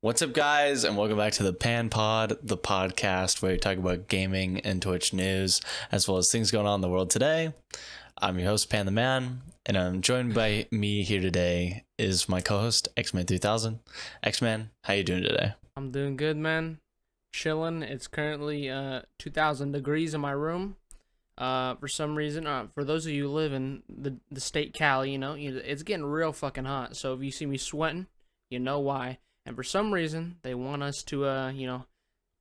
What's up, guys, and welcome back to the Pan Pod, the podcast where we talk about gaming and Twitch news, as well as things going on in the world today. I'm your host, PanTheMan, and I'm joined by me here today is my co-host, X-Man3000. X-Man, how you doing today? I'm doing good, man. Chilling. It's currently 2,000 degrees in my room. For some reason, for those of you who live in the state Cali, it's getting real fucking hot. So if you see me sweating, you know why. And for some reason, they want us to,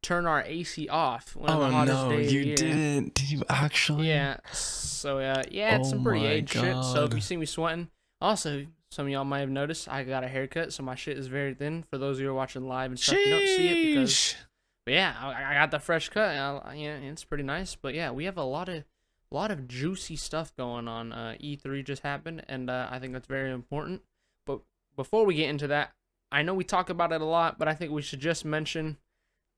turn our AC off. One of the hottest days of the year. Didn't. Did you actually? Yeah. So, it's some pretty age shit. So if you see me sweating, also, some of y'all might have noticed I got a haircut, so my shit is very thin. For those of you who are watching live and stuff, you don't see it because... But yeah, I got the fresh cut. It's pretty nice. But yeah, we have a lot of juicy stuff going on. E3 just happened, and I think that's very important. But before we get into that, I know we talk about it a lot, but I think we should just mention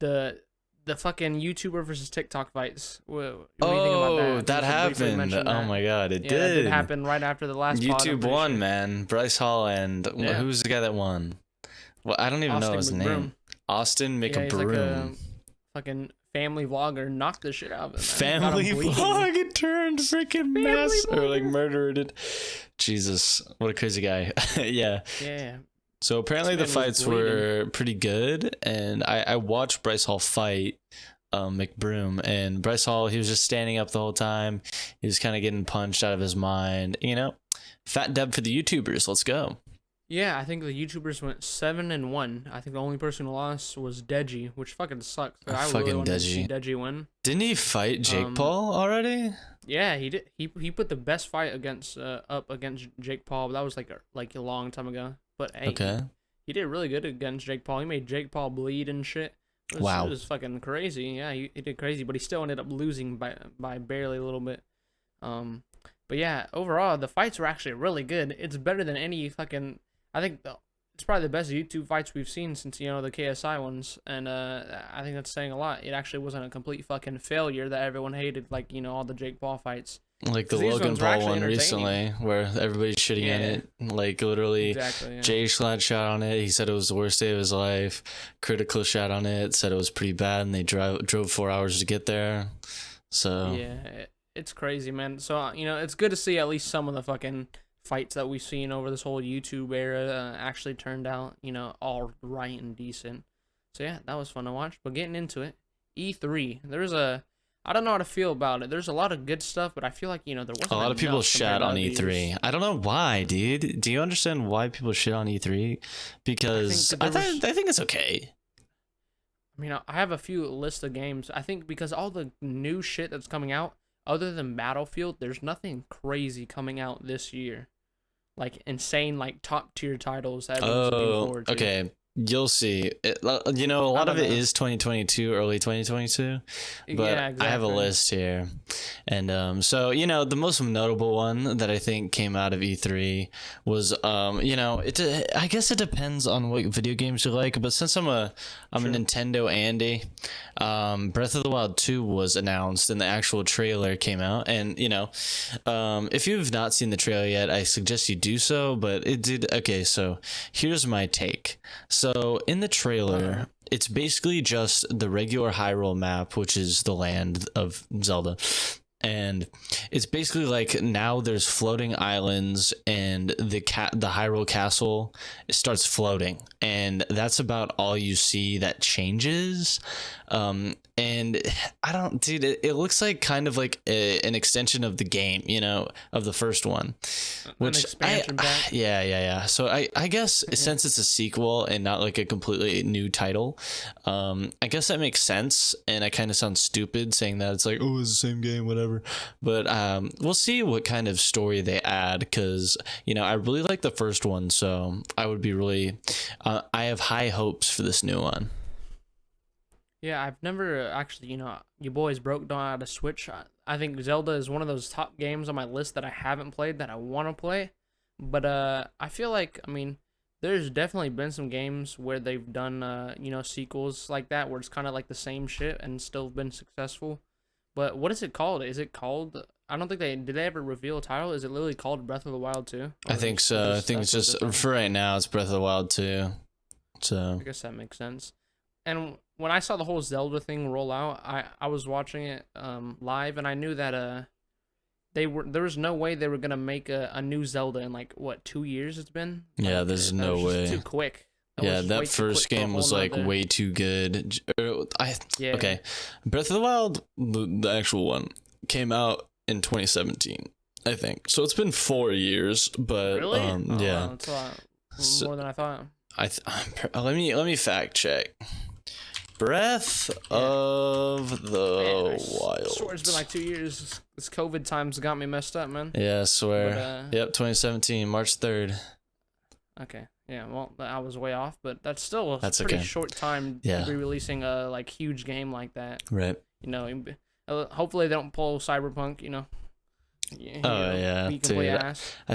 the fucking YouTuber versus TikTok fights. What do you think about that? That happened. Oh my god, it did. That did happen right after the last pod, YouTube won, man. Bryce Hall and who's the guy that won? Well, I don't even know his name. Austin McBroom. He's like a fucking family vlogger. Knocked the shit out of him. Family vlog. It turned freaking mess or like murdered it. Jesus, what a crazy guy. Yeah. Yeah. So apparently the fights were pretty good, and I watched Bryce Hall fight McBroom, and Bryce Hall, he was just standing up the whole time. He was kind of getting punched out of his mind. Fat dub for the YouTubers. Let's go. Yeah, I think the YouTubers went 7-1. I think the only person who lost was Deji, which fucking sucks. I really wanted to see Deji win. Didn't he fight Jake Paul already? Yeah, he did. He put the best fight up against Jake Paul, but that was like a long time ago. But hey, okay. He did really good against Jake Paul. He made Jake Paul bleed and shit. It was fucking crazy. Yeah, he did crazy, but he still ended up losing by barely a little bit. But yeah, overall the fights were actually really good. It's better than any fucking. I think it's probably the best YouTube fights we've seen since the KSI ones, and I think that's saying a lot. It actually wasn't a complete fucking failure that everyone hated, like all the Jake Paul fights. Like the Logan Paul one recently, where everybody's shitting on it. Like literally, Jay Schlatt shot on it. He said it was the worst day of his life. Critical shot on it, said it was pretty bad, and they drove 4 hours to get there. So yeah, it's crazy, man. So it's good to see at least some of the fucking fights that we've seen over this whole YouTube era actually turned out, all right and decent. So yeah, that was fun to watch. But getting into it, E3, I don't know how to feel about it. There's a lot of good stuff, but I feel like, there wasn't a lot of people shat on E3. I don't know why, dude. Do you understand why people shit on E3? Because I think it's okay. I have a few list of games. I think because all the new shit that's coming out, other than Battlefield, there's nothing crazy coming out this year. Like insane, like top tier titles that everyone's looking forward to. Okay. You'll see. A lot of it is 2022, early 2022. But yeah, exactly. I have a list here. And so, the most notable one that I think came out of E3 was, I guess it depends on what video games you like. But since I'm a Nintendo Andy, Breath of the Wild 2 was announced and the actual trailer came out. And, if you've not seen the trailer yet, I suggest you do so. But it did. Okay, so here's my take. So in the trailer, it's basically just the regular Hyrule map, which is the land of Zelda. And it's basically like now there's floating islands and the Hyrule castle starts floating. And that's about all you see that changes. And I don't, dude, it looks like kind of like an extension of the game, of the first one. Which an expansion pack. Yeah. So I guess since it's a sequel and not like a completely new title, I guess that makes sense. And I kind of sound stupid saying that. It's like, oh, it's the same game, whatever. But we'll see what kind of story they add, because, I really like the first one. So I would be really, I have high hopes for this new one. Yeah, I've never actually, you boys broke down how to Switch. I think Zelda is one of those top games on my list that I haven't played that I want to play. But I feel like, there's definitely been some games where they've done, sequels like that, where it's kind of like the same shit and still been successful. But what is it called? Is it called... I don't think did they ever reveal a title? Is it literally called Breath of the Wild 2? I think so. I think it's just, for right now, it's Breath of the Wild 2. So I guess that makes sense. And when I saw the whole Zelda thing roll out, I was watching it live, and I knew that there was no way they were gonna make a new Zelda in like what 2 years it's been. Yeah, there's no way. Too quick. That first game was like way too good. Okay, Breath of the Wild, the actual one, came out in 2017, I think. So it's been 4 years, but really? Yeah, wow, that's a lot more than I thought. Let me fact check. Breath of the Wild. I swear it's been like 2 years. This COVID time's got me messed up, man. Yeah, I swear. Yep, 2017, March 3rd. Okay. Yeah, well, I was way off, but that's still a pretty short time to be releasing a like huge game like that. Right. You know, hopefully they don't pull Cyberpunk, you know. Dude. I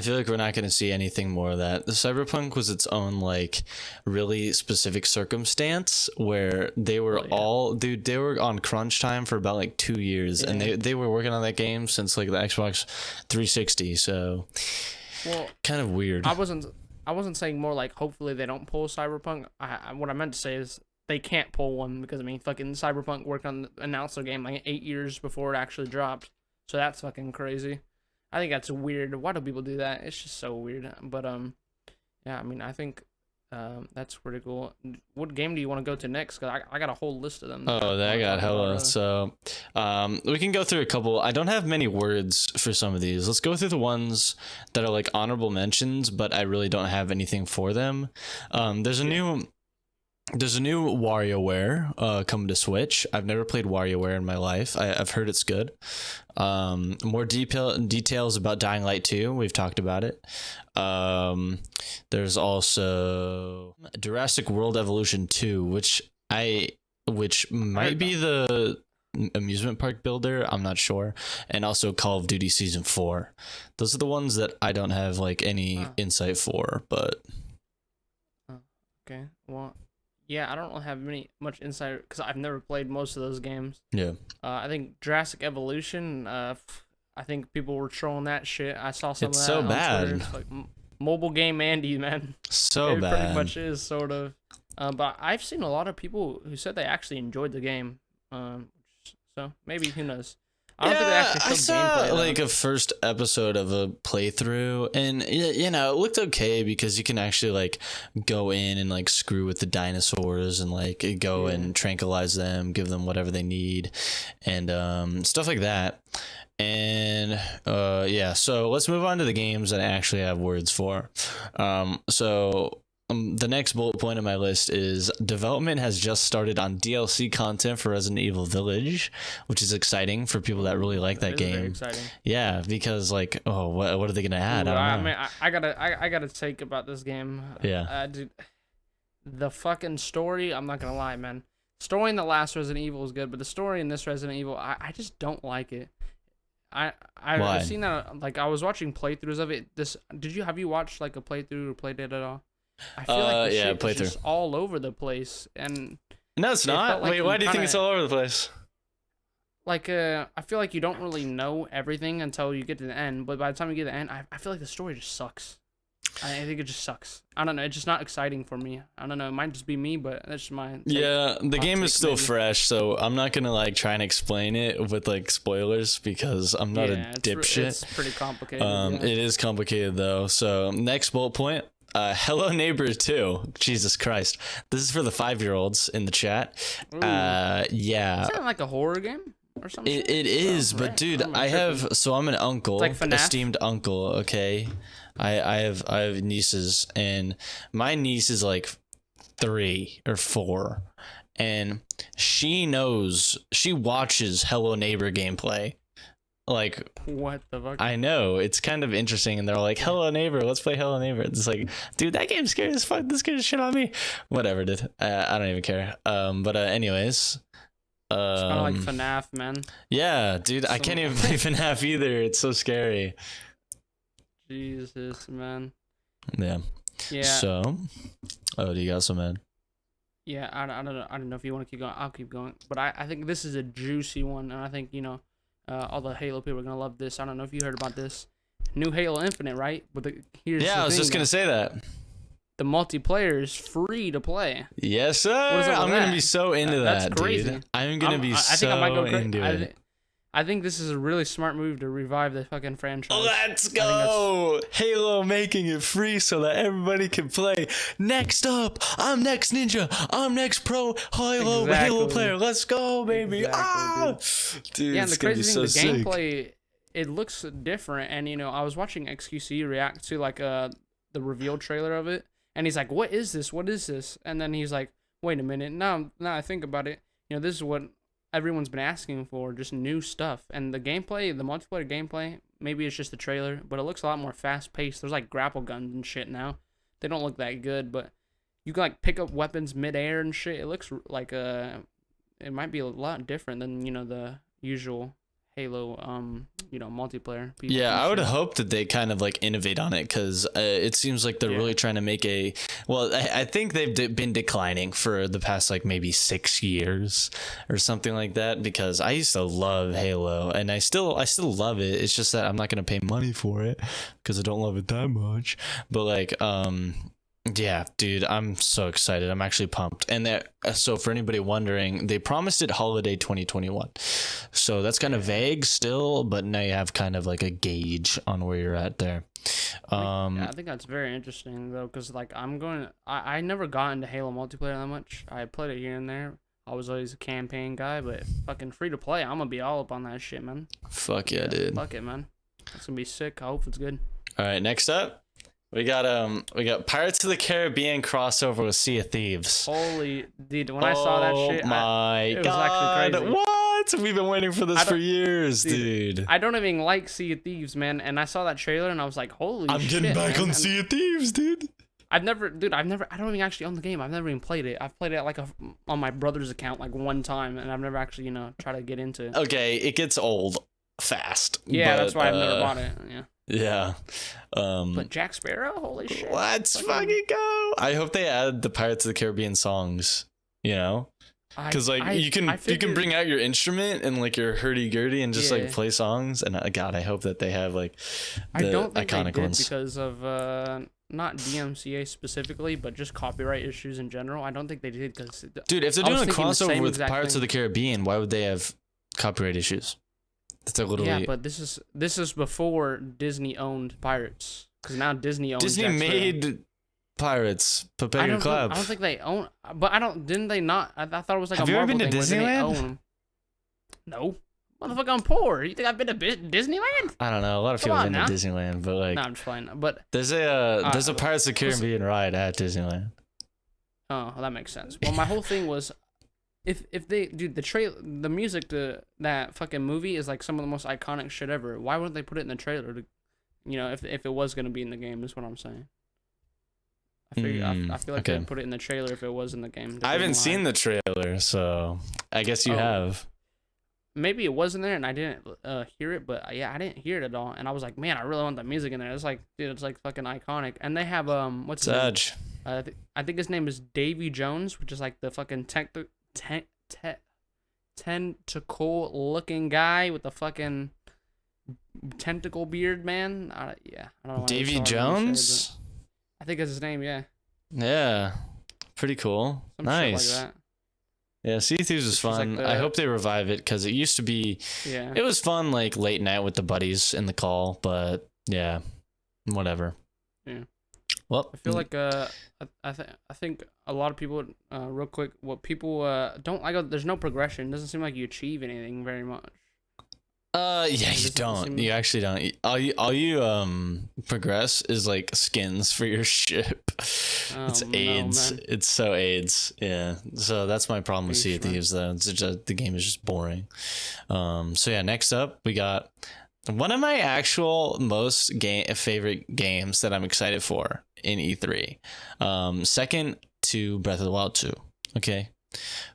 feel like we're not going to see anything more of that. The Cyberpunk was its own like really specific circumstance where they were they were on crunch time for about like 2 years, and they were working on that game since like the Xbox 360. So, kind of weird. I wasn't saying more like hopefully they don't pull Cyberpunk. What I meant to say is they can't pull one because I mean fucking Cyberpunk worked on announced their game like 8 years before it actually dropped. So that's fucking crazy. I think that's weird. Why do people do that? It's just so weird. But yeah, I mean, I think that's pretty cool. What game do you want to go to next? Cause I got a whole list of them. Oh, I got hella. So we can go through a couple. I don't have many words for some of these. Let's go through the ones that are like honorable mentions, but I really don't have anything for them. There's a new WarioWare coming to Switch. I've never played WarioWare in my life. I've heard it's good. More details about Dying Light 2. We've talked about it. There's also Jurassic World Evolution 2, which might be the amusement park builder. I'm not sure. And also Call of Duty Season 4. Those are the ones that I don't have like any insight for, but okay. Well, yeah, I don't have much insight because I've never played most of those games. Yeah. I think Jurassic Evolution. I think people were trolling that shit. I saw some of that. It's so bad. It's like mobile game Andy, man. So bad. It pretty much is sort of. But I've seen a lot of people who said they actually enjoyed the game. So maybe who knows. I don't think they actually showed gameplay, though. Like a first episode of a playthrough, and you know, it looked okay because you can actually like go in and like screw with the dinosaurs and like go and tranquilize them, give them whatever they need, and stuff like that. And so let's move on to the games that I actually have words for. The next bullet point on my list is development has just started on DLC content for Resident Evil Village, which is exciting for people that really like that game. Very exciting. Yeah, because like, what are they gonna add? I don't know. I gotta take about this game. Yeah. Dude, the fucking story. I'm not gonna lie, man. Story in the last Resident Evil is good, but the story in this Resident Evil, I just don't like it. I've seen that. Like I was watching playthroughs of it. Have you watched like a playthrough or played it at all? I feel like the shit is just all over the place, and no, it's not. Wait, why do you think it's all over the place? Like, I feel like you don't really know everything until you get to the end, but by the time you get to the end, I feel like the story just sucks. I think it just sucks. I don't know. It's just not exciting for me. I don't know. It might just be me, but that's just my take. Yeah, the game is still fresh, so I'm not gonna like try and explain it with like spoilers because I'm not a dipshit. It's pretty complicated. It is complicated though. So next bullet point. Hello Neighbor 2. Jesus Christ. This is for the 5-year-olds in the chat. Yeah. Is that like a horror game or something? It is, but dude, I'm an uncle, like esteemed uncle, okay? I have nieces, and my niece is like 3 or 4, and she watches Hello Neighbor gameplay. Like, what the fuck? I know, it's kind of interesting, and they're like, Hello Neighbor, let's play Hello Neighbor. It's like, dude, that game's scary as fuck. This scares shit on me. Whatever, dude. I don't even care. Anyways. It's kind of like FNAF, man. Yeah, dude, I can't even play FNAF either. It's so scary. Jesus, man. Yeah. So, do you got some, man? Yeah, I don't know if you want to keep going. I'll keep going. But I think this is a juicy one, and I think, you know, all the Halo people are gonna love this. I don't know if you heard about this new Halo Infinite, right? But I was just gonna say that. the multiplayer is free to play. Yes, sir. I'm gonna be so into that. That's crazy. Dude. I'm gonna be so into it. I think this is a really smart move to revive the fucking franchise. Let's go! Halo making it free so that everybody can play. Next up, I'm next Ninja. I'm next pro Halo player. Let's go, baby! Dude, yeah, and the crazy thing, the gameplay, it looks different. And you know, I was watching XQC react to like the reveal trailer of it, and he's like, "What is this? What is this?" And then he's like, "Wait a minute. Now I think about it. You know, this is what everyone's been asking for, just new stuff." And the gameplay, the multiplayer gameplay, maybe it's just the trailer, but it looks a lot more fast-paced. There's like grapple guns and shit now. They don't look that good, but you can like pick up weapons mid-air and shit. It looks like it might be a lot different than, you know, the usual Halo you know, multiplayer. Yeah, I would hope that they kind of like innovate on it, because it seems like they're really trying to make I think they've been declining for the past like maybe 6 years or something like that, because I used to love Halo, and I still love it. It's just that I'm not gonna pay money for it because I don't love it that much. But like yeah, dude, I'm so excited. I'm actually pumped. And so for anybody wondering, they promised it holiday 2021. So that's kind of vague still, but now you have kind of like a gauge on where you're at there. I think that's very interesting though, because like I never got into Halo multiplayer that much. I played it here and there. I was always a campaign guy, but fucking free to play, I'm gonna be all up on that shit, man. Fuck yeah, dude. Fuck it, man. It's gonna be sick. I hope it's good. All right, next up. We got Pirates of the Caribbean crossover with Sea of Thieves. Holy dude, when I saw that shit, it was actually crazy. What? We've been waiting for this for years, dude. I don't even like Sea of Thieves, man, and I saw that trailer and I was like, holy shit. I'm getting back on Sea of Thieves, dude. I don't even actually own the game. I've never even played it. I've played it like on my brother's account like one time, and I've never actually, you know, tried to get into it. Okay, it gets old fast. Yeah, that's why I've never bought it. Yeah. Yeah. But Jack Sparrow, holy shit. Let's fucking go. I hope they add the Pirates of the Caribbean songs, you know? Because like you can bring out your instrument and like your hurdy-gurdy and just like play songs, and God, I hope that they have like the I don't think iconic they did ones because of not DMCA specifically, but just copyright issues in general. I don't think they did because dude, if they're doing a crossover with Pirates of the Caribbean, why would they have copyright issues? That's literally... Yeah, but this is before Disney owned Pirates, because now Disney owns. Disney made Pirates. Prepare Club. I don't think they own, but didn't they not? I thought it was like have a Marvel you ever been to Disneyland? No, motherfucker, I'm poor. You think I've been to Disneyland? I don't know. A lot of people have been to Disneyland, but like, no, I'm just playing. But there's a Pirates of the Caribbean ride at Disneyland. Oh, well, that makes sense. Well, my whole thing was, if they the music to that fucking movie is like some of the most iconic shit ever. Why wouldn't they put it in the trailer? To, you know, if it was gonna be in the game, is what I'm saying. I feel like they'd put it in the trailer if it was in the game. I haven't seen the trailer, so I guess you have. Maybe it was in there and I didn't hear it, but I didn't hear it at all. And I was like, man, I really want the music in there. It's like, dude, it's like fucking iconic. And they have what's his name? I think his name is Davy Jones, which is like the fucking tentacle looking guy with the fucking tentacle beard, man. I don't know. Davy Jones? I think that's his name, yeah. Yeah. Pretty cool. Some nice. Shit like that. Yeah, Sea of Thieves was fun. Like I hope they revive it, because it used to be... Yeah. It was fun, like, late night with the buddies in the call, but, yeah. Whatever. Yeah. Well, I feel like I think a lot of people, real quick, what people don't like, there's no progression. It doesn't seem like you achieve anything very much. Yeah, you don't. You actually don't. All you progress is like skins for your ship. It's AIDS. No, it's so AIDS. Yeah. So that's my problem with Sea of Thieves, though. It's just, the game is just boring. So yeah, next up we got one of my actual most favorite games that I'm excited for in E3. Second to Breath of the Wild 2. Okay.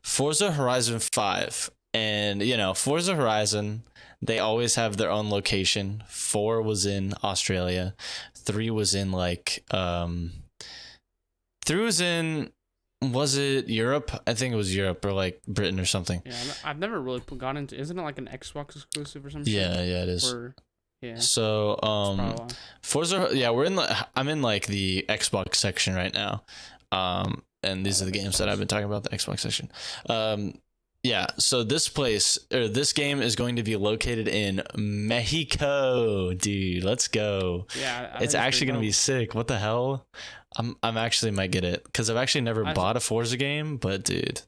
Forza Horizon 5. And, you know, Forza Horizon, they always have their own location. 4 was in Australia. 3 was in like 3 was in, was it Europe? I think it was Europe or like Britain or something. Yeah, I've never really gone into, isn't it like an Xbox exclusive or something? Yeah, it is. Yeah. So Forza, yeah, I'm in like the Xbox section right now. And these are the games that I've been talking about, the Xbox section. Yeah, so this game is going to be located in Mexico, dude. Let's go. Yeah, it's actually going to be sick. What the hell? I'm actually might get it because I've actually never bought a Forza game, but dude,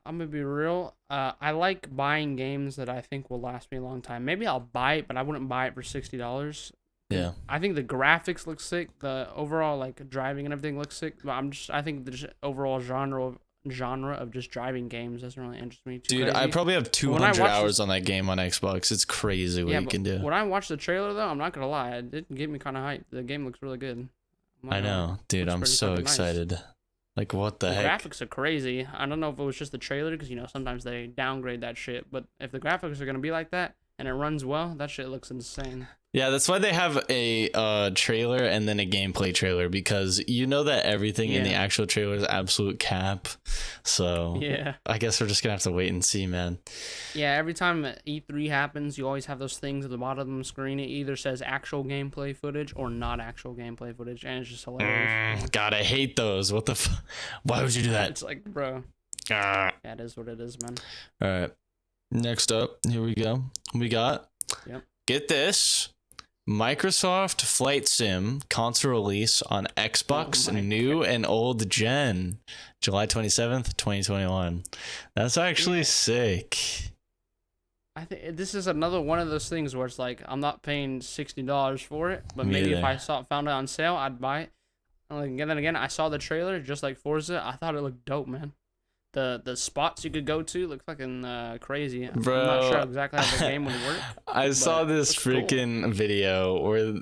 I'm gonna be real. I like buying games that I think will last me a long time. Maybe I'll buy it, but I wouldn't buy it for $60. Yeah. I think the graphics look sick. The overall like driving and everything looks sick. But I think the overall genre of just driving games doesn't really interest me too. Dude, crazy. I probably have 200 hours on that game on Xbox. It's crazy what you can do. When I watched the trailer though, I'm not gonna lie, it did get me kind of hyped. The game looks really good. I know, dude. I'm so excited. Nice. Like, what the heck? The graphics are crazy. I don't know if it was just the trailer, because, sometimes they downgrade that shit. But if the graphics are going to be like that, and it runs well, that shit looks insane. Yeah, that's why they have a trailer and then a gameplay trailer, because you know that everything in the actual trailer is absolute cap. So yeah, I guess we're just gonna have to wait and see, man. Yeah, every time E3 happens, you always have those things at the bottom of the screen. It either says actual gameplay footage or not actual gameplay footage, and it's just hilarious. God, I hate those. What the why would you do that? It's like, bro. Yeah, it is what it is, man. All right. Next up, here we go. We got, get this, Microsoft Flight Sim console release on Xbox new and old gen, July 27th, 2021. That's actually sick. I think this is another one of those things where it's like, I'm not paying $60 for it, but maybe if I found it on sale, I'd buy it. And then again, I saw the trailer, just like Forza. I thought it looked dope, man. The spots you could go to look fucking crazy. Bro, I'm not sure exactly how the game would work. I saw this freaking video where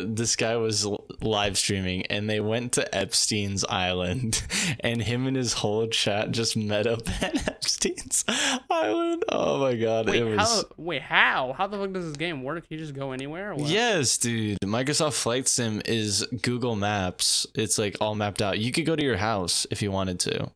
this guy was live streaming, and they went to Epstein's island, and him and his whole chat just met up at Epstein's island. Oh my god! How? How the fuck does this game work? You just go anywhere? Or what? Yes, dude. Microsoft Flight Sim is Google Maps. It's like all mapped out. You could go to your house if you wanted to.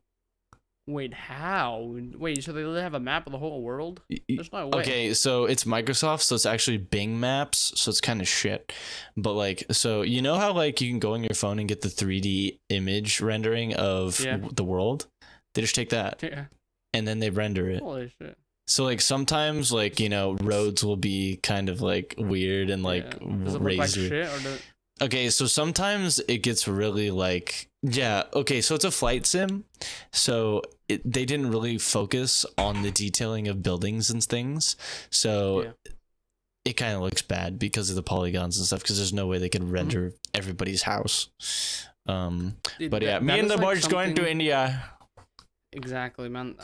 Wait, how? Wait, so they have a map of the whole world? There's no way. Okay, so it's Microsoft, so it's actually Bing Maps, so it's kind of shit. But like, so you know how like you can go on your phone and get the 3D image rendering of the world? They just take that and then they render it. Holy shit. So like sometimes like, roads will be kind of like weird and like Does it look like shit or Okay, so sometimes it gets really like, okay, so it's a flight sim. So they didn't really focus on the detailing of buildings and things. So it kind of looks bad because of the polygons and stuff, because there's no way they could render everybody's house. But yeah, me and the boys going to India. Exactly, man.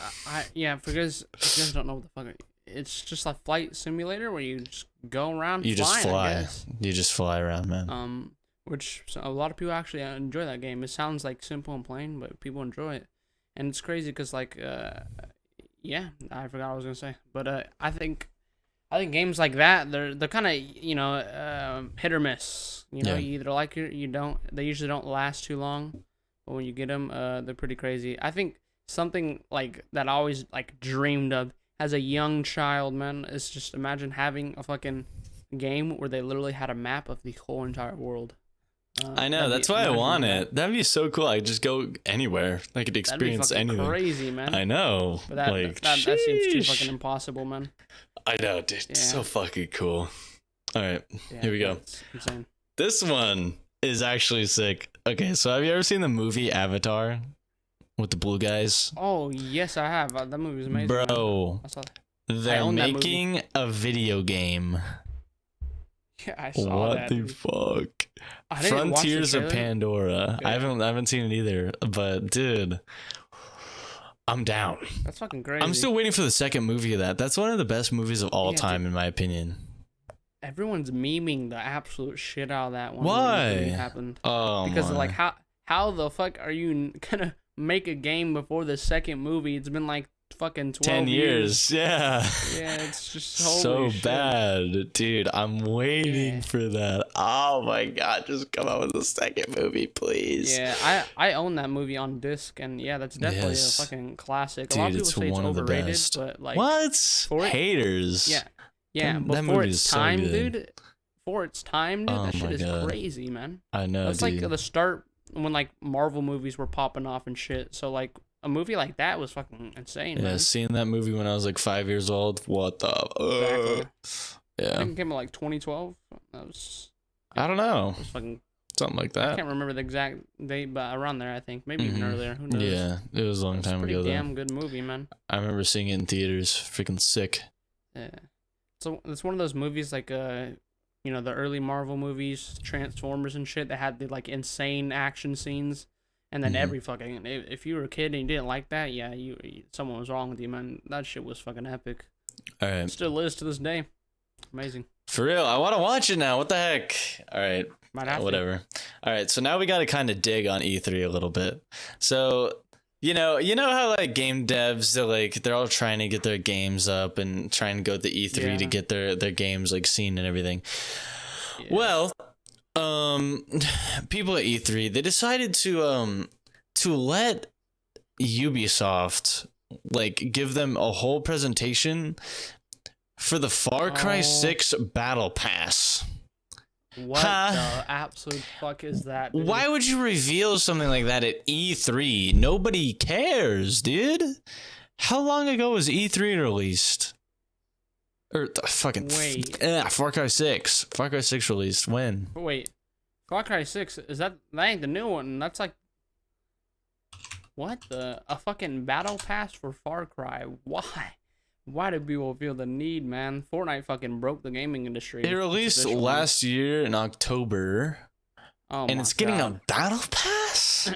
Because if you guys don't know what the fuck it's just a flight simulator where you just go around. You just fly. You just fly around, man. Which a lot of people actually enjoy that game. It sounds like simple and plain, but people enjoy it, and it's crazy because I forgot what I was gonna say, but I think games like that they're kind of hit or miss. You either like it or you don't. They usually don't last too long, but when you get them, they're pretty crazy. I think something like that I always dreamed of as a young child, man, is just imagine having a fucking game where they literally had a map of the whole entire world. I know, that's why I want it. That'd be so cool. I could just go anywhere. I could experience anything. Crazy, man. I know. But that seems too fucking impossible, man. I know, dude. Yeah. So fucking cool. All right, here we go. Insane. This one is actually sick. Okay, so have you ever seen the movie Avatar with the blue guys? Oh, yes, I have. That movie was amazing. Bro, they're making a video game. Yeah, I saw what the fuck? Frontiers of Pandora. Yeah. I haven't seen it either, but dude, I'm down. That's fucking crazy. I'm still waiting for the second movie of that. That's one of the best movies of all time, in my opinion. Everyone's memeing the absolute shit out of that one. Why? When it happened. Oh, because like how the fuck are you gonna make a game before the second movie? It's been like fucking 10 years. Yeah, it's just so bad, dude. I'm waiting for that. Oh my god, just come out with the second movie, please. I own that movie on disc, and that's definitely a fucking classic. Dude, a lot of people say it's overrated, but like what haters? Yeah, but for its time, dude. For its time, dude, that shit is crazy, man. I know, That's dude. like the start when like Marvel movies were popping off and shit. So like a movie like that was fucking insane. Yeah, man. seeing that movie when I was like 5 years old. What the? Exactly. Yeah. I think it came out like 2012. That was. I don't know. It was fucking. Something like that. I can't remember the exact date, but around there, I think. Maybe even earlier. Who knows? Yeah, it was a long time ago. Pretty damn good movie, man. I remember seeing it in theaters. Freaking sick. Yeah. So it's one of those movies like the early Marvel movies, Transformers and shit that had the like insane action scenes, and then every fucking if you were a kid and you didn't like that, yeah, you someone was wrong with you, man. That shit was fucking epic. All right. Still is to this day. Amazing. For real, I want to watch it now. What the heck? All right. Whatever. All right, so now we got to kind of dig on E3 a little bit. So, you know how like game devs, they're all trying to get their games up and trying to go to E3 to get their games like seen and everything. Yeah. Well, people at E3, they decided to let Ubisoft like give them a whole presentation for the Far Cry 6 Battle Pass. What the absolute fuck is that, dude? Why would you reveal something like that at E3? Nobody cares, dude. How long ago was E3 released? Or fucking Far Cry 6. Far Cry 6 released when? Wait. Far Cry 6, that ain't the new one. That's like what a fucking battle pass for Far Cry. Why? Why do people feel the need, man? Fortnite fucking broke the gaming industry. It released last year in October. Oh, and it's getting a battle pass?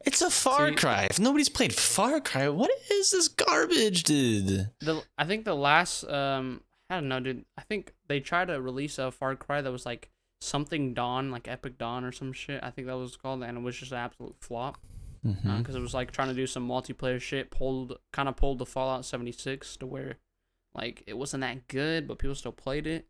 It's a Far Cry. If nobody's played Far Cry, what is this garbage, dude? I think the last, I don't know, dude. I think they tried to release a Far Cry that was like something Dawn, like Epic Dawn or some shit. I think that was called, and it was just an absolute flop. Because it was like trying to do some multiplayer shit, pulled the Fallout 76 to where like it wasn't that good, but people still played it.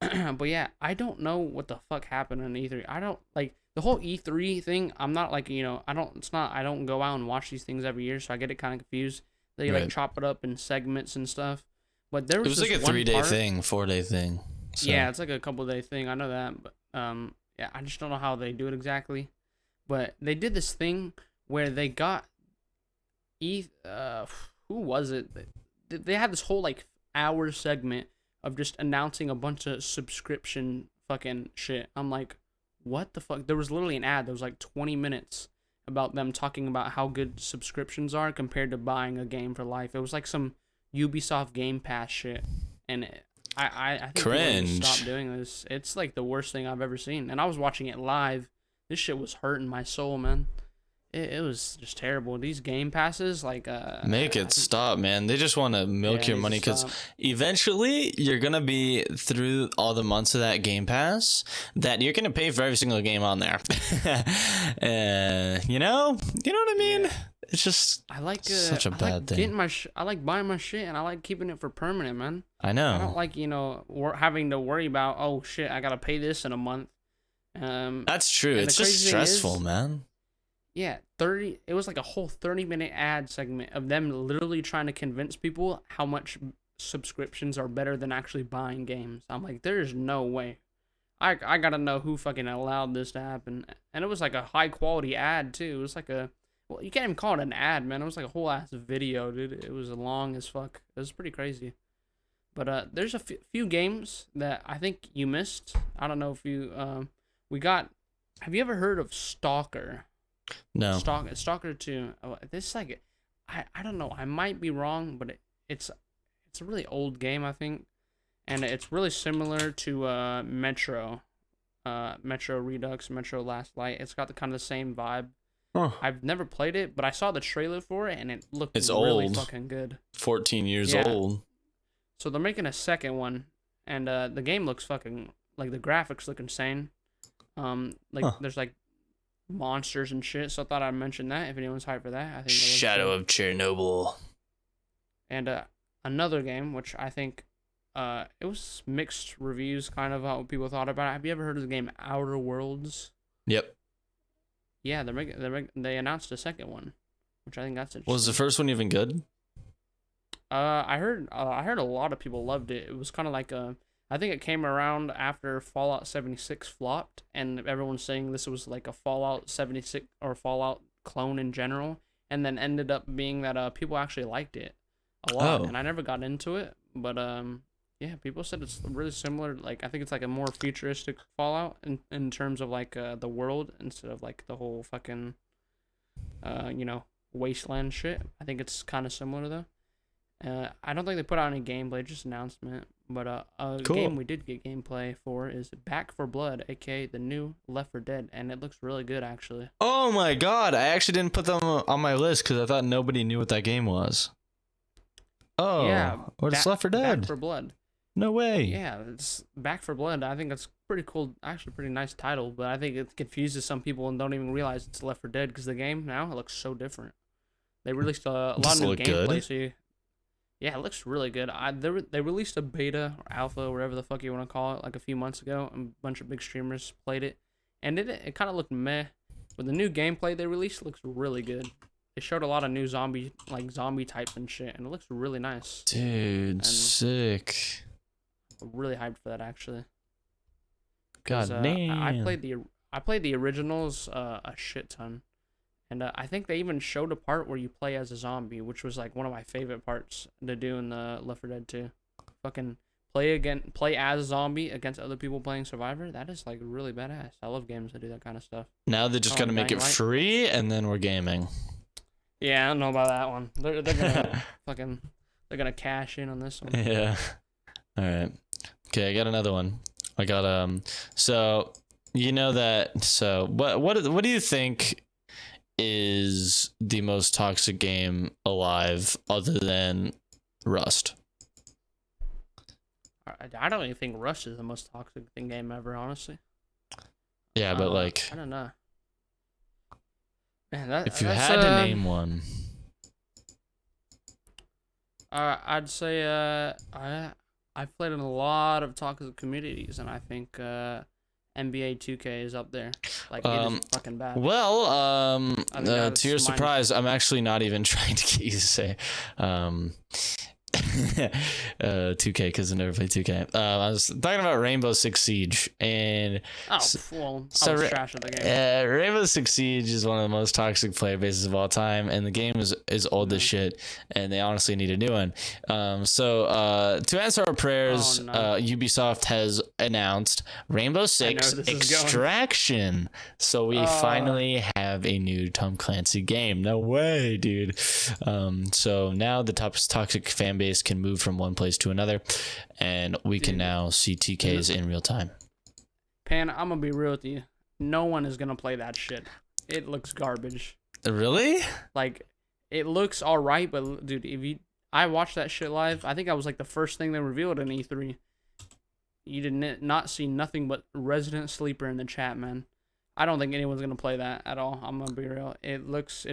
But yeah, I don't know what the fuck happened in E3. I don't like the whole E3 thing. I'm not like, I don't go out and watch these things every year, so I get it kind of confused. They like chop it up in segments and stuff. But there was like a 3-day thing, 4-day thing. So. Yeah, it's like a couple-day thing. I know that, but yeah, I just don't know how they do it exactly. But they did this thing where they got who was it? They had this whole like hour segment of just announcing a bunch of subscription fucking shit. I'm like, what the fuck? There was literally an ad that was like 20 minutes about them talking about how good subscriptions are compared to buying a game for life. It was like some Ubisoft Game Pass shit, and I think cringe. People stop doing this. It's like the worst thing I've ever seen, and I was watching it live. This shit was hurting my soul, man. It was just terrible. These game passes, like make it stop, man. They just want to milk your money because eventually you're gonna be through all the months of that game pass that you're gonna pay for every single game on there. You know what I mean? Yeah. It's just such a bad thing. I like buying my shit and I like keeping it for permanent, man. I know. I don't like having to worry about shit, I gotta pay this in a month. That's true. It's just stressful, man. Yeah, it was like a whole 30-minute ad segment of them literally trying to convince people how much subscriptions are better than actually buying games. I'm like, there's no way. I gotta know who fucking allowed this to happen. And it was like a high quality ad too. It was like you can't even call it an ad, man. It was like a whole ass video, dude. It was long as fuck. It was pretty crazy. But there's a few games that I think you missed. I don't know if you have you ever heard of Stalker? No. Stalker 2. This like I don't know. I might be wrong, but it's a really old game, I think, and it's really similar to Metro Redux, Metro Last Light. It's got the kind of the same vibe. Huh. I've never played it, but I saw the trailer for it and it looked really fucking good. 14 years old. So they're making a second one, and the game looks fucking like the graphics look insane. There's like monsters and shit, so I thought I'd mention that if anyone's hyped for that. I think Shadow of Chernobyl. And another game which I think it was mixed reviews, kind of how people thought about it. Have you ever heard of the game Outer Worlds? Yep. Yeah, they announced a second one, which I think that's interesting. Was the first one even good? I heard a lot of people loved it. It was kind of like I think it came around after Fallout 76 flopped, and everyone's saying this was like a Fallout 76 or Fallout clone in general, and then ended up being that people actually liked it a lot. Oh. And I never got into it, but yeah, people said it's really similar. Like, I think it's like a more futuristic Fallout in terms of like the world instead of like the whole fucking wasteland shit. I think it's kind of similar though. I don't think they put out any gameplay, just announcement. But a Cool. game we did get gameplay for is Back 4 Blood, aka the new Left 4 Dead, and it looks really good actually. Oh my god, I actually didn't put them on my list because I thought nobody knew what that game was. Oh, yeah, it's Left 4 Dead. Back 4 Blood. No way. Yeah, it's Back 4 Blood. I think it's pretty cool, actually pretty nice title, but I think it confuses some people and don't even realize it's Left 4 Dead because the game now it looks so different. They released a lot of new gameplay, so yeah, it looks really good. They released a beta or alpha, or whatever the fuck you want to call it, like a few months ago, and a bunch of big streamers played it, and it kind of looked meh. But the new gameplay they released looks really good. They showed a lot of new zombie types and shit, and it looks really nice. Dude, sick. I'm really hyped for that actually. God damn. I played the originals a shit ton. And I think they even showed a part where you play as a zombie, which was like one of my favorite parts to do in the Left 4 Dead 2. Fucking play as a zombie against other people playing Survivor. That is like really badass. I love games that do that kind of stuff. Now they're just gonna make it free, and then we're gaming. Yeah, I don't know about that one. They're gonna they're gonna cash in on this one. Yeah. All right. Okay, I got another one. I got So you know that. So what do you think is the most toxic game alive other than Rust? I don't even think Rust is the most toxic game ever, honestly. Yeah, but like, I don't know. Man, if you had to name one, I'd say I've played in a lot of toxic communities, and I think NBA 2K is up there. Like, it is fucking bad. Well, to your surprise, I'm actually not even trying to get you to say 2K because I never played 2K. I was talking about Rainbow Six Siege, and I was trash at the game. Rainbow Six Siege is one of the most toxic player bases of all time, and the game is old as shit, and they honestly need a new one. So to answer our prayers, Ubisoft has announced Rainbow Six Extraction. So we finally have a new Tom Clancy game. No way, dude. So now the toxic fan base can move from one place to another, and we can now see TKs in real time. Pan, I'm gonna be real with you. No one is gonna play that shit. It looks garbage. Really? Like, it looks alright, but dude, I watched that shit live. I think I was like the first thing they revealed in E3. You did not see nothing but Resident Sleeper in the chat, man. I don't think anyone's gonna play that at all. I'm gonna be real. It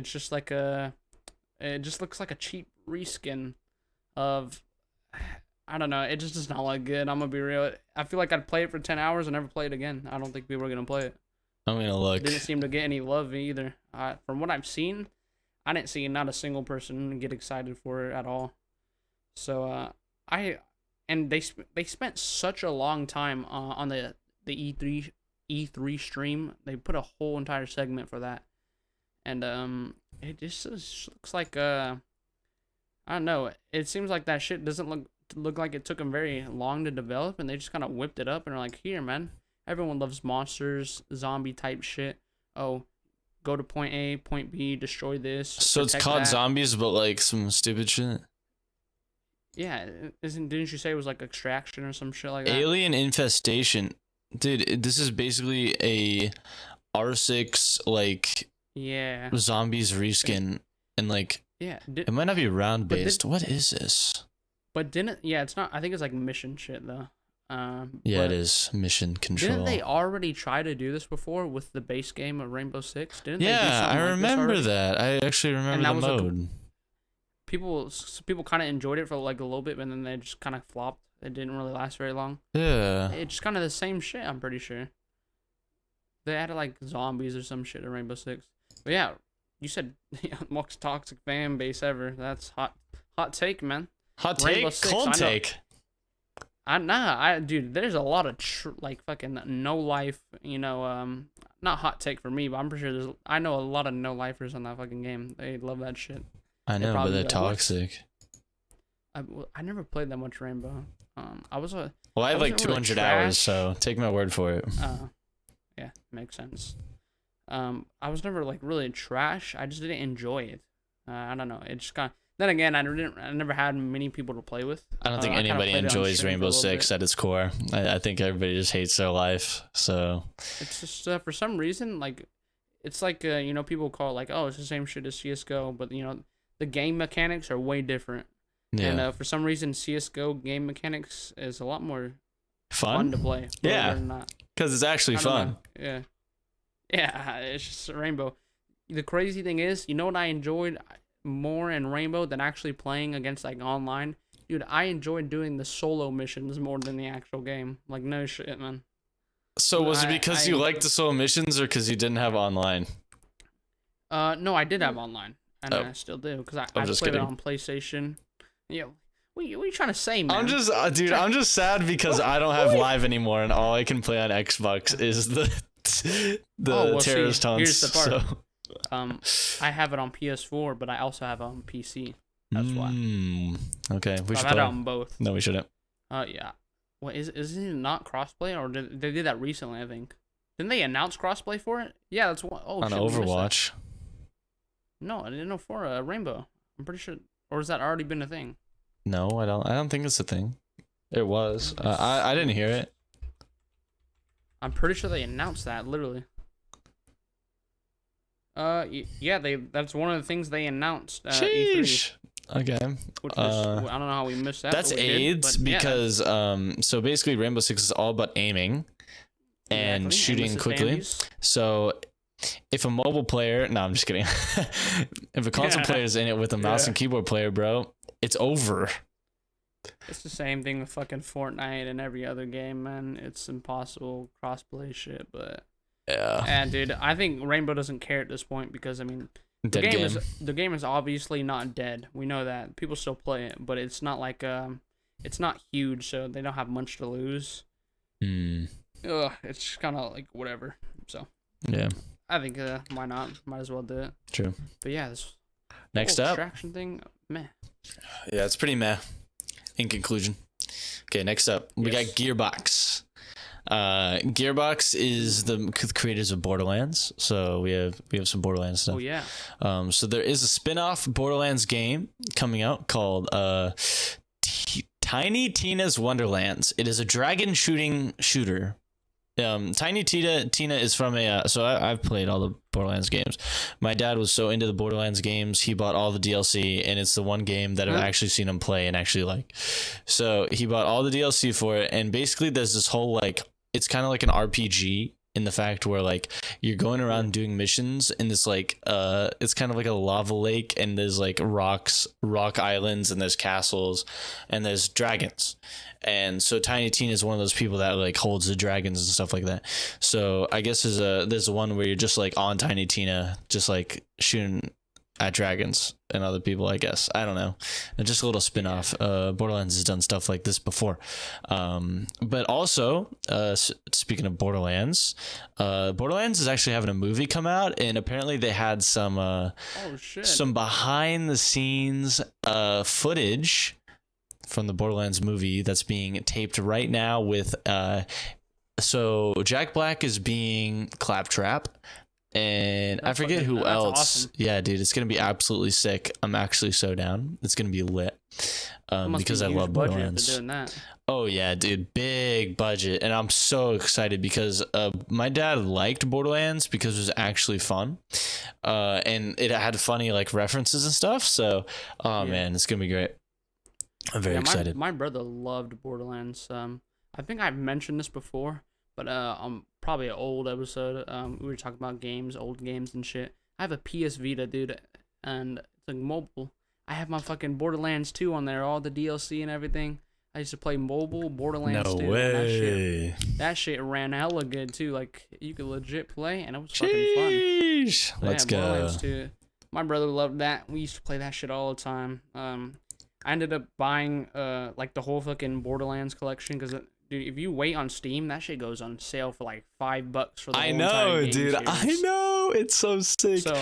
just looks like a cheap reskin of, I don't know. It just does not look good. I'm gonna be real. I feel like I'd play it for 10 hours and never play it again. I don't think people are gonna play it. I'm gonna look. Didn't seem to get any love either. From what I've seen, I didn't see not a single person get excited for it at all. So they spent such a long time on the E3 stream. They put a whole entire segment for that, and it just looks like I don't know. It seems like that shit doesn't look like it took them very long to develop, and they just kind of whipped it up and are like, here, man. Everyone loves monsters, zombie type shit. Oh, go to point A, point B, destroy this. So it's called Zombies, but like some stupid shit. Yeah, didn't you say it was like Extraction or some shit like that? Alien Infestation, dude. This is basically a R6 like zombies reskin, and like it might not be round based. What is this? But it's not. I think it's like mission shit though. It is mission control. Didn't they already try to do this before with the base game of Rainbow Six? Didn't they do I remember that. I actually remember the mode. People kind of enjoyed it for like a little bit, but then they just kind of flopped. It didn't really last very long. Yeah. It's just kind of the same shit, I'm pretty sure. They added like zombies or some shit in Rainbow Six. But yeah, you said most toxic fan base ever. That's hot take, man. Hot take, cold take. Dude, there's a lot of like fucking no life, you know, not hot take for me, but I'm pretty sure I know a lot of no lifers on that fucking game. They love that shit. I know, but they're toxic. I never played that much Rainbow. I have like 200 hours, so take my word for it. Yeah, makes sense. I was never like really trash. I just didn't enjoy it. I don't know. It just kind of. Then again, I never had many people to play with. I don't think anybody enjoys Rainbow Six at its core. I think everybody just hates their life. So it's just for some reason, like it's like you know, people call it like, oh, it's the same shit as CS:GO, but you know, the game mechanics are way different. Yeah. And for some reason, CS:GO game mechanics is a lot more fun to play. Yeah, because it's actually fun. Yeah, it's just Rainbow. The crazy thing is, you know what I enjoyed more in Rainbow than actually playing against like online? Dude, I enjoyed doing the solo missions more than the actual game. Like, no shit, man. So was it because you liked the solo missions or because you didn't have online? No, I did have online, and I still do, because I played it on PlayStation. Yeah, what are you trying to say, man? I'm just, dude, I'm just sad because I don't have live anymore, and all I can play on Xbox is the terrorist hunts. Here's the part. So. I have it on PS4, but I also have it on PC. That's why. Okay, we should have it on both. No, we shouldn't. Yeah. What is it not crossplay, or they did that recently? I think. Didn't they announce crossplay for it? Yeah, that's what. Oh, on Overwatch. No, I didn't know for Rainbow. I'm pretty sure, or has that already been a thing? No, I don't think it's a thing. It was. I didn't hear it. I'm pretty sure they announced that literally. Yeah, that's one of the things they announced. Sheesh. E3, okay. Which was, I don't know how we missed that. That's AIDS because so basically Rainbow Six is all about aiming and shooting quickly. So if a mobile player, no, I'm just kidding. If a console player is in it with a mouse and keyboard player, bro, it's over. It's the same thing with fucking Fortnite and every other game, man. It's impossible crossplay shit, but. Yeah. And dude, I think Rainbow doesn't care at this point because I mean, the game is obviously not dead. We know that people still play it, but it's not like it's not huge, so they don't have much to lose. It's kind of like whatever. So yeah, I think why not? Might as well do it. True. But yeah, this next up distraction thing, meh. Yeah, it's pretty meh. In conclusion, okay, next up we got Gearbox. Gearbox is the creators of Borderlands, so we have some Borderlands stuff. Oh yeah. So there is a spin-off Borderlands game coming out called Tiny Tina's Wonderlands. It is a dragon shooter. Tiny Tina is from so I've played all the Borderlands games. My dad was so into the Borderlands games, he bought all the DLC, and it's the one game that I've actually seen him play and actually like. So he bought all the DLC for it, and basically there's this whole like, it's kind of like an RPG in the fact where like you're going around doing missions in this like it's kind of like a lava lake, and there's like rock islands, and there's castles, and there's dragons. And so Tiny Tina is one of those people that like holds the dragons and stuff like that. So I guess there's one where you're just like on Tiny Tina, just like shooting at dragons and other people, I guess. I don't know. And just a little spin-off. Borderlands has done stuff like this before. But also, speaking of Borderlands, Borderlands is actually having a movie come out, and apparently they had some behind the scenes footage from the Borderlands movie that's being taped right now with so Jack Black is being Claptrap, and I forget who else. Awesome. Yeah, dude, it's gonna be absolutely sick. I'm actually so down. It's gonna be lit because I love Borderlands. Doing that. Oh yeah, dude, big budget, and I'm so excited because my dad liked Borderlands because it was actually fun, and it had funny like references and stuff. So, man, it's gonna be great. I'm very excited. My brother loved Borderlands. I think I've mentioned this before, but probably an old episode. We were talking about games, old games and shit. I have a PS Vita, dude, and it's like mobile. I have my fucking Borderlands 2 on there, all the DLC and everything. I used to play mobile Borderlands 2. No way. That shit ran hella good too. Like you could legit play, and it was fucking fun. Let's go. Borderlands 2. My brother loved that. We used to play that shit all the time. I ended up buying like the whole fucking Borderlands collection because dude, if you wait on Steam, that shit goes on sale for like $5 for the whole entire game dude. series. I know, it's so sick. So,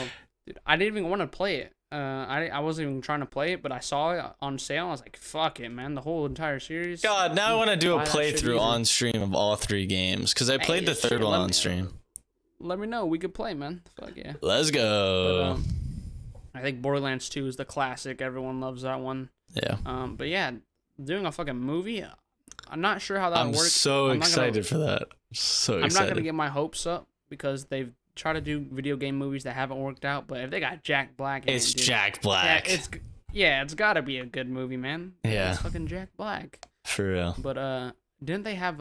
dude, I didn't even want to play it. I wasn't even trying to play it, but I saw it on sale. I was like, fuck it, man. The whole entire series. God, now I want to do a playthrough on stream of all 3 games because I played the third one on stream. Let me know. We could play, man. Fuck yeah. Let's go. But, I think Borderlands 2 is the classic. Everyone loves that one. Yeah. But yeah, doing a fucking movie, I'm not sure how that works. I'm so excited for that. So excited. I'm not gonna get my hopes up because they've tried to do video game movies that haven't worked out. But if they got Jack Black, it's Jack Black. Yeah, it's gotta be a good movie, man. Yeah. It's fucking Jack Black. For real. But didn't they have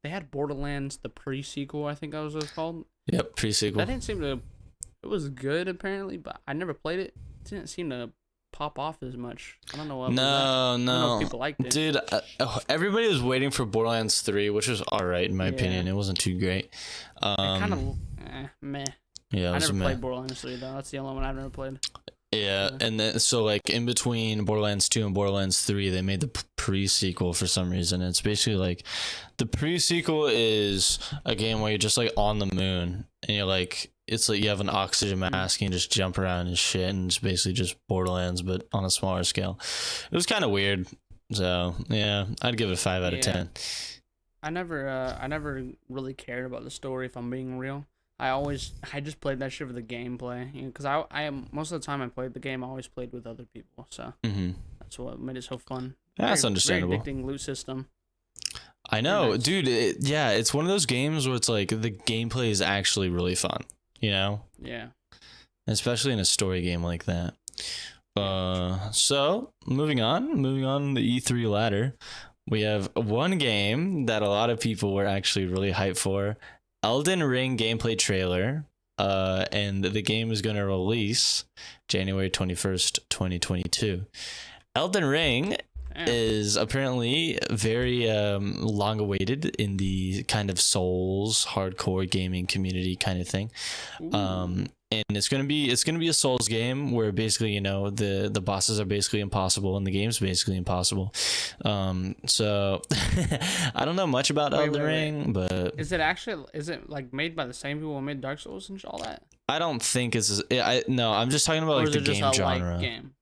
they had Borderlands the Pre-Sequel, I think that was what it's called. Yep, Pre-Sequel. That didn't seem to. It was good apparently, but I never played it. It didn't seem to pop off as much. I don't know what. No. I don't know if people liked it. Dude, everybody was waiting for Borderlands 3, which was alright in my opinion. It wasn't too great. It kind of meh. Yeah, I never played Borderlands 3 though. That's the only one I've never played. Yeah, and then so like in between Borderlands 2 and Borderlands 3, they made the pre-sequel for some reason. It's basically like the pre-sequel is a game where you're just like on the moon and you're like it's like you have an oxygen mask and you just jump around and shit, and it's basically just Borderlands but on a smaller scale. It was kind of weird. So, yeah, I'd give it a 5 out of 10. I never really cared about the story if I'm being real. I just played that shit for the gameplay, because I most of the time I played the game, I always played with other people, so that's what made it so fun. That's understandable. Very addicting loot system. I know, nice. Dude. It's one of those games where it's like the gameplay is actually really fun, you know? Yeah. Especially in a story game like that. So moving on the E3 ladder, we have one game that a lot of people were actually really hyped for. Elden Ring gameplay trailer, and the game is going to release January 21st, 2022. Elden Ring is apparently very long awaited in the kind of Souls hardcore gaming community kind of thing. And it's gonna be a Souls game where basically, you know, the bosses are basically impossible and the game's basically impossible. So I don't know much about Elden Ring, but is it like made by the same people who made Dark Souls and all that? I don't think it's no, I'm just talking about like the game genre. Game?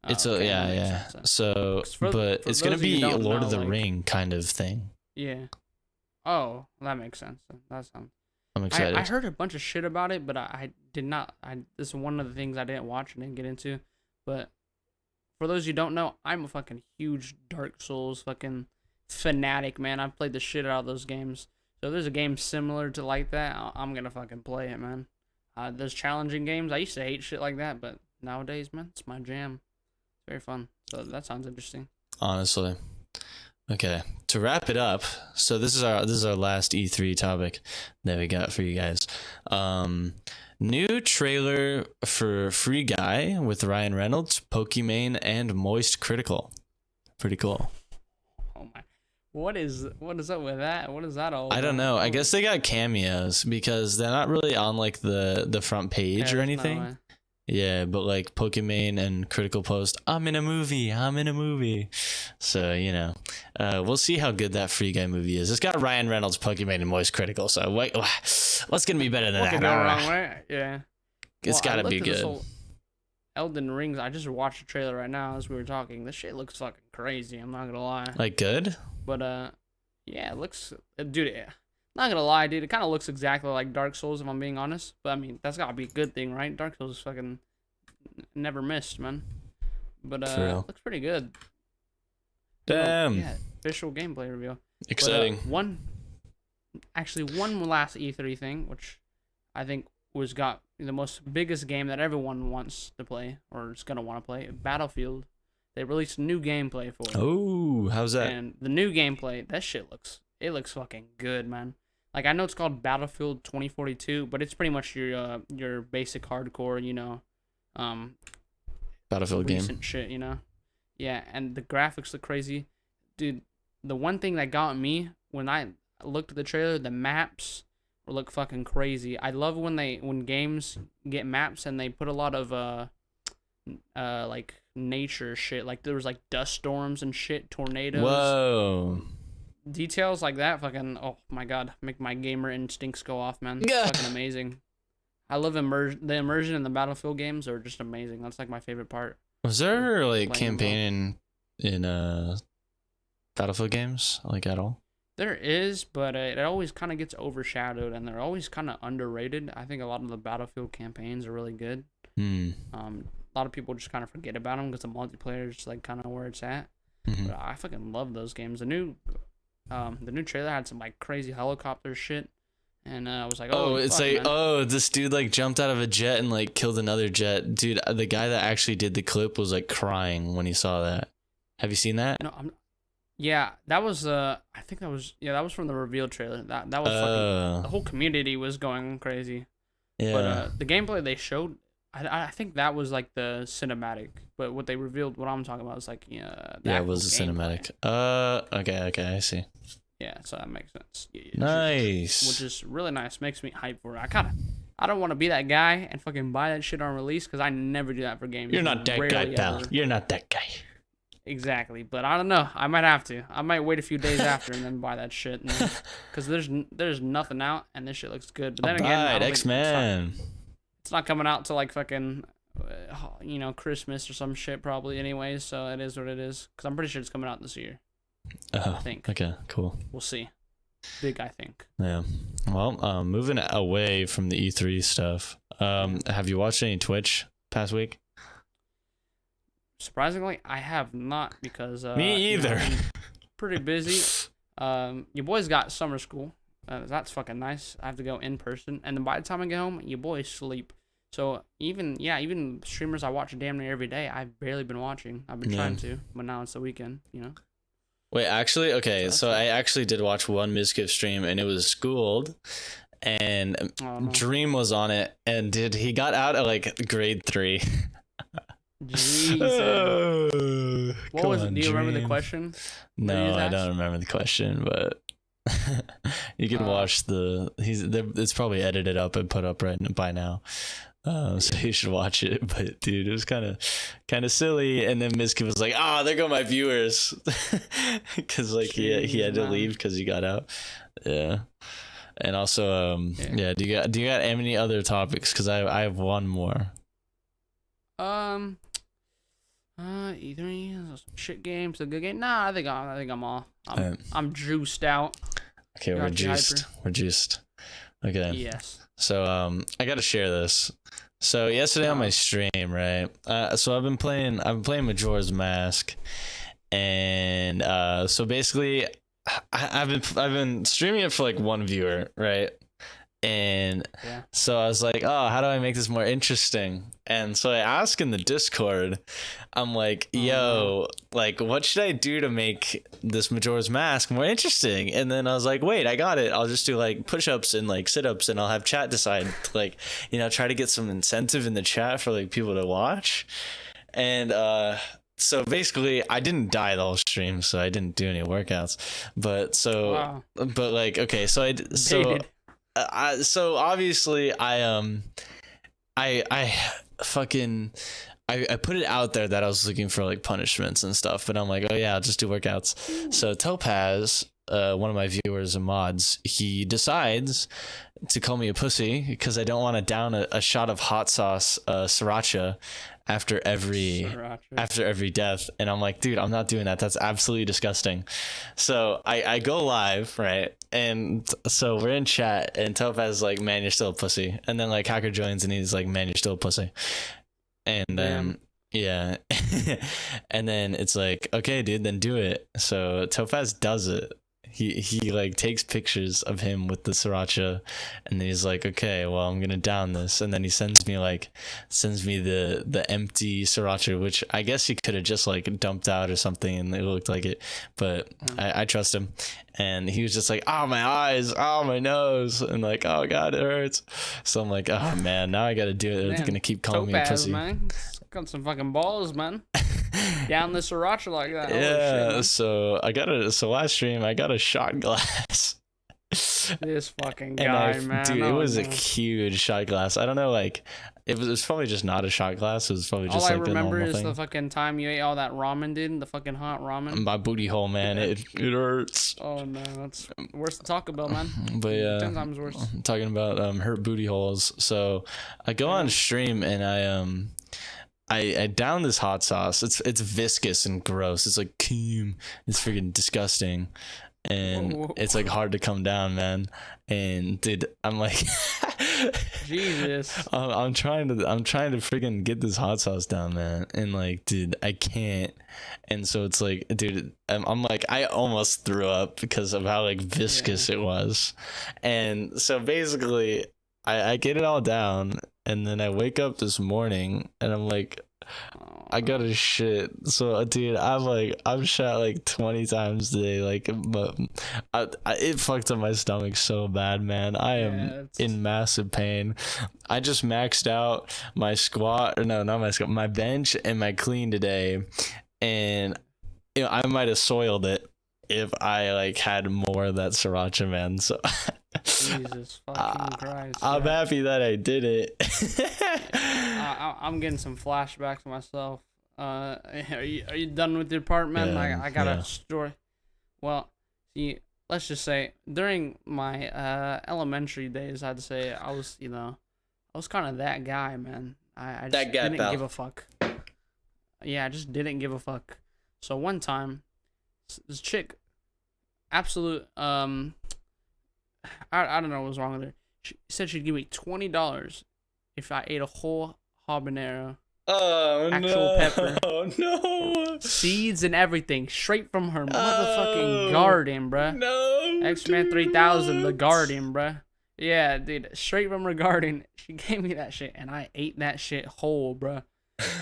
Oh, it's yeah. So but it's gonna be a Lord of the Ring kind of thing. Yeah. Oh, that makes sense. That sounds. I'm excited. I heard a bunch of shit about it, but I did not. This is one of the things I didn't watch and didn't get into. But for those who don't know, I'm a fucking huge Dark Souls fucking fanatic, man. I've played the shit out of those games. So if there's a game similar to like that, I'm gonna fucking play it, man. Those challenging games, I used to hate shit like that, but nowadays, man, it's my jam. It's very fun. So that sounds interesting. Honestly. Okay, to wrap it up, so this is our last E3 topic that we got for you guys. New trailer for Free Guy with Ryan Reynolds, Pokimane, and Moist Critical. Pretty cool. Oh my! What is up with that? What is that all about? I don't know. I guess they got cameos because they're not really on like the front page or anything. Yeah, but like Pokimane and Critical post, I'm in a movie. So, you know, we'll see how good that Free Guy movie is. It's got Ryan Reynolds, Pokimane, and Moist Critical. So what's going to be better than that? What could go wrong, right? Yeah. It's got to be good. Elden Ring, I just watched the trailer right now as we were talking. This shit looks fucking crazy. I'm not going to lie. Like good? But, yeah, it looks, dude, not gonna lie, dude. It kind of looks exactly like Dark Souls, if I'm being honest. But I mean, that's gotta be a good thing, right? Dark Souls fucking never missed, man. But looks pretty good. Damn. Yeah, official gameplay reveal. Exciting. But, one last E3 thing, which I think got the most biggest game that everyone wants to play or is gonna want to play. Battlefield. They released new gameplay for it. Oh, how's that? And the new gameplay, that shit looks fucking good, man. Like, I know it's called Battlefield 2042, but it's pretty much your basic hardcore, you know, Battlefield recent game shit, you know. Yeah, and the graphics look crazy, dude. The one thing that got me when I looked at the trailer, the maps look fucking crazy. I love when games get maps and they put a lot of like nature shit. Like there was like dust storms and shit, tornadoes. Whoa. Details like that, fucking, oh my god, make my gamer instincts go off, man. It's fucking amazing. I love the immersion in the Battlefield games are just amazing. That's like my favorite part. Was there like campaign in Battlefield games like at all? There is, but it always kind of gets overshadowed, and they're always kind of underrated. I think a lot of the Battlefield campaigns are really good. A lot of people just kind of forget about them because the multiplayer is like kind of where it's at. But I fucking love those games. The new trailer had some like crazy helicopter shit, and I was like, oh, it's like, man. Oh, this dude like jumped out of a jet and like killed another jet. Dude, the guy that actually did the clip was like crying when he saw that. Have you seen that? No, yeah, that was I think that was from the reveal trailer. That was fucking, the whole community was going crazy. Yeah. But the gameplay they showed, I think that was like the cinematic. But what they revealed, what I'm talking about, is like it was a cinematic. Okay, I see. Yeah, so that makes sense. Yeah, nice. Which is really nice. Makes me hype for it. I don't want to be that guy and fucking buy that shit on release because I never do that for games. You're not that guy, pal. You're not that guy. Exactly, but I don't know. I might have to. I might wait a few days after and then buy that shit, because there's nothing out and this shit looks good. But then again, X-Men. It's not coming out till like fucking, Christmas or some shit probably. Anyways, so it is what it is. Because I'm pretty sure it's coming out this year. I think. Okay, cool. We'll see. Big, I think. Yeah. Well, moving away from the E3 stuff. Have you watched any Twitch past week? Surprisingly, I have not, because me either. Pretty busy. Your boys got summer school. That's fucking nice. I have to go in person, and then by the time I get home, your boys sleep. So even streamers I watch damn near every day, I've barely been watching. I've been trying to, but now it's the weekend. Wait, actually, okay. So I actually did watch one Mizkif stream, and it was Schooled, and Dream was on it, and he got out at like grade 3. Jesus. What was it? Do you remember the question? No, I don't remember the question, but you can watch it's probably edited up and put up right by now. So you should watch it. But dude, it was kind of silly. And then Mizkif was like, there go my viewers, because like he had to leave because he got out. Yeah. And also do you got any other topics? Because I have one more. E3, shit games, a good game. Nah, I think I'm all. I'm juiced out. Okay, we're juiced. Okay. Yes. So I gotta share this. So yesterday on my stream, right? So I've been playing Majora's Mask, and so basically, I've been streaming it for like one viewer, right? And so I was like, how do I make this more interesting? And so I asked in the Discord, I'm like, yo, like, what should I do to make this Majora's Mask more interesting? And then I was like, wait, I got it. I'll just do like push-ups and like sit-ups, and I'll have chat decide, like, try to get some incentive in the chat for like people to watch. And so basically I didn't die the whole stream, so I didn't do any workouts. But like, okay, so obviously I put it out there that I was looking for like punishments and stuff, but I'm like, oh yeah, I'll just do workouts. So Topaz, one of my viewers and mods, he decides to call me a pussy because I don't want to down a shot of hot sauce sriracha after every death. And I'm like, dude, I'm not doing that. That's absolutely disgusting. So I go live, right? And so we're in chat, and Topaz is like, man, you're still a pussy. And then like Hacker joins, and he's like, man, you're still a pussy. And then and then it's like, okay, dude, then do it. So Topaz does it. He like takes pictures of him with the sriracha, and then he's like, okay, well, I'm gonna down this. And then he sends me the empty sriracha, which I guess he could have just like dumped out or something and it looked like it, but I trust him. And he was just like, my eyes, my nose, and like, oh god, it hurts. So I'm like, oh man, now I gotta do it. It's gonna keep calling me a pussy. Man. Got some fucking balls, man. Down the sriracha like that. Yeah, so last stream I got a shot glass This fucking guy, man. Dude, it was a huge shot glass. I don't know, like, it was probably just not a shot glass. It was probably just like a normal thing. All I remember is the fucking time you ate all that ramen, dude. The fucking hot ramen. My booty hole, man. It hurts. Oh, no. That's worse than Taco Bell, man. But yeah. 10 times worse. I'm talking about hurt booty holes. So I go on stream and I down this hot sauce. It's viscous and gross. It's like cream. It's freaking disgusting. And it's like hard to come down, man. And dude, I'm like Jesus. I'm trying to freaking get this hot sauce down, man. And like, dude, I can't. And so it's like, dude, I'm like, I almost threw up because of how like viscous it was. And so basically I get it all down, and then I wake up this morning and I'm like, I gotta shit. So dude, I'm shot like 20 times today, like, but it fucked up my stomach so bad, man. I am in massive pain. I just maxed out my squat, or no, not my squat, my bench and my clean today, and you know, I might have soiled it if I like had more of that sriracha, man. So Jesus fucking Christ. I'm happy that I did it. I'm getting some flashbacks myself. Are you done with your part, man? Yeah, I got a story. Well, see, let's just say during my elementary days, I'd say I was kind of that guy, man. I just didn't give a fuck. Yeah, I just didn't give a fuck. So one time, this chick, absolute I don't know what was wrong with her. She said she'd give me $20 if I ate a whole habanero. Oh, actual pepper. Oh, no. Seeds and everything. Straight from her motherfucking garden, bruh. No. X-Men 3000, the garden, bruh. Yeah, dude. Straight from her garden. She gave me that shit, and I ate that shit whole, bruh.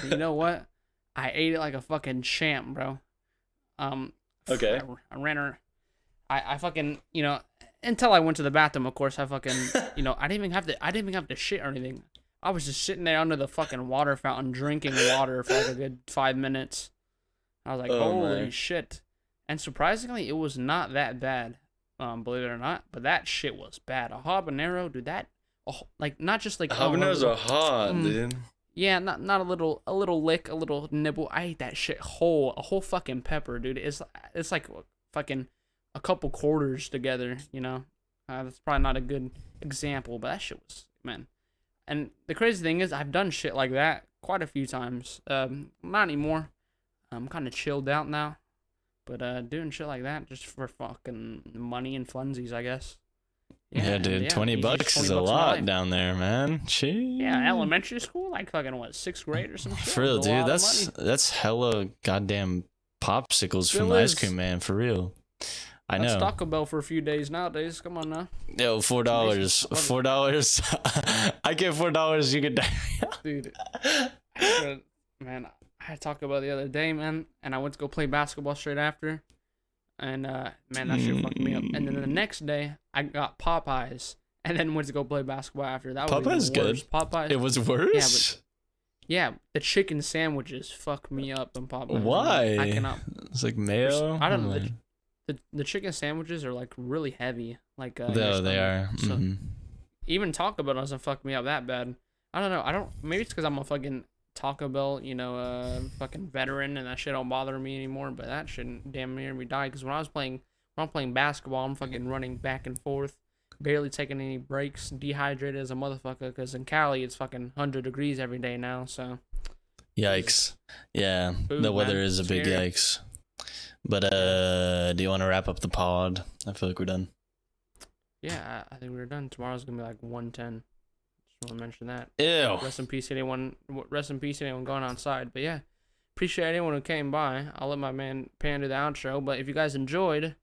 You know what? I ate it like a fucking champ, bro. Okay. I ran her. I fucking, until I went to the bathroom, of course, I fucking, I didn't even have to shit or anything. I was just sitting there under the fucking water fountain drinking water for like a good 5 minutes. I was like, holy shit. And surprisingly, it was not that bad, believe it or not. But that shit was bad. A habanero, dude, not just like... Habaneros are hot, dude. Yeah, not a little lick, a little nibble. I ate that shit whole, a whole fucking pepper, dude. It's like fucking a couple quarters together, That's probably not a good example, but that shit was, man. And the crazy thing is, I've done shit like that quite a few times. Not anymore. I'm kind of chilled out now. But doing shit like that just for fucking money and funsies, I guess. Yeah, dude, $20 is a lot down there, man. Jeez. Yeah, elementary school, like fucking what, 6th grade or some shit. For real, dude, that's hella goddamn popsicles from the ice cream man, for real. I know. That's Taco Bell for a few days nowadays. Come on now. Yo, $4. $4. I get $4. You get dude. Man, I had Taco Bell the other day, man, and I went to go play basketball straight after, and man, that shit fucked me up. And then the next day, I got Popeyes, and then went to go play basketball after. That was Popeyes good. Popeyes. It was worse. Yeah, the chicken sandwiches fucked me up in Popeyes. Why? I cannot. It's like mayo. I don't know. The chicken sandwiches are like really heavy. Like no, they are. So even Taco Bell doesn't fuck me up that bad. I don't know. Maybe it's because I'm a fucking Taco Bell, fucking veteran, and that shit don't bother me anymore. But that shouldn't damn near me die. Because when I'm playing basketball, I'm fucking running back and forth, barely taking any breaks, dehydrated as a motherfucker. Because in Cali, it's fucking 100 degrees every day now. So. Yikes! Yeah, food, the weather man. is a big yikes. But do you want to wrap up the pod? I feel like we're done. Yeah, I think we're done. Tomorrow's gonna be like 110. Just want to mention that. Ew. Rest in peace, anyone. Rest in peace, anyone going outside. But yeah, appreciate anyone who came by. I'll let my man Pan do the outro. But if you guys enjoyed,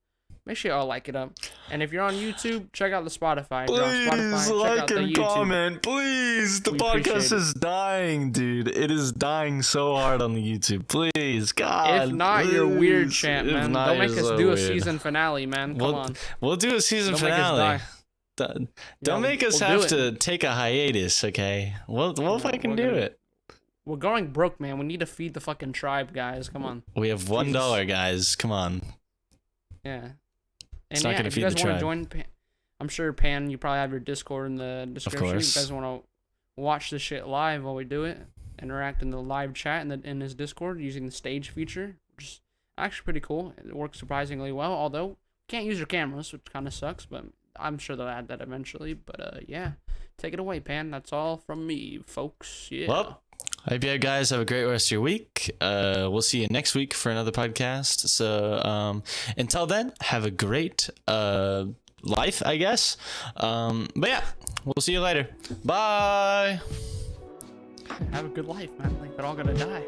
make sure y'all like it up. And if you're on YouTube, check out the Spotify. Please like and comment. Please, the podcast is dying, dude. It is dying so hard on the YouTube. Please, God. If not, please. You're weird, champ, man. Don't make us do a weird. Season finale, man. Come on. We'll do a season finale. Don't make us have to take a hiatus, okay? We'll fucking do it. We're going broke, man. We need to feed the fucking tribe, guys. Come on. We have $1, guys. Come on. Yeah. It's not gonna feed the tribe. I'm sure, Pan, you probably have your Discord in the description. If you guys want to watch this shit live while we do it, interact in the live chat in his Discord using the stage feature, which is actually pretty cool. It works surprisingly well, although can't use your cameras, which kind of sucks, but I'm sure they'll add that eventually. But yeah, take it away, Pan. That's all from me, folks. Yeah. Well, I hope you guys have a great rest of your week. We'll see you next week for another podcast. So until then, have a great life, I guess. But yeah, we'll see you later. Bye. Have a good life, man. Like, they're all gonna die.